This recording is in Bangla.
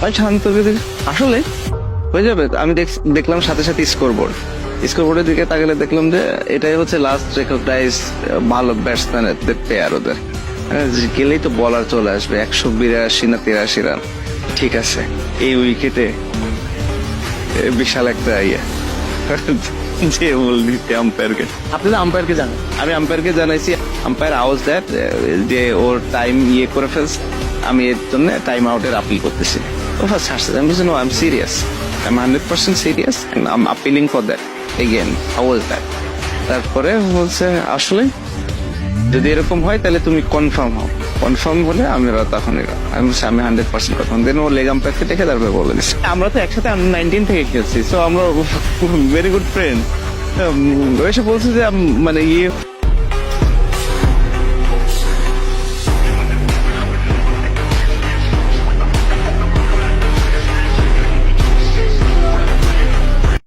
আমি শান্ত আসলে হয়ে যাবে। আমি দেখলাম সাথে সাথে স্কোরবোর্ডের দিকে তাকালে দেখলাম যে এটাই হচ্ছে লাস্ট রেকগনাইজ ভালো ব্যাটসম্যানের পেয়ার ওদের। গেলেই তো বলার চলে আসবে 182 না 83 রান। ঠিক আছে, এই উইকেটে বিশাল একটা যে বলতে আম্পায়ারকে, আপনি তো আম্পায়ারকে জানেন। আমি আম্পায়ারকে জানাইছি, আম্পায়ার আওয়াজ দ্যাট যে ওর টাইম করে ফেলছে, আমি এর জন্য টাইম আউটের আপিল করতেছি। ও ফার্স্ট হাসছে, আমি বলছি no, I am serious, I am 100% serious and I am appealing for that again. How was that? তারপরে বলছে আসলে যদি এরকম হয় তাহলে তুমি কনফার্ম হও, কনফার্ম হলে তখন আমি বলছি আমি 100% কনফার্ম। দেন ও লেগ আম্পায়ারকে দেখে তারপরে বলে দিচ্ছে। আমরা তো একসাথে আন্ডার 19 থেকে খেলছি, সো আমরা ভেরি গুড ফ্রেন্ড। এসে বলছে যে মানে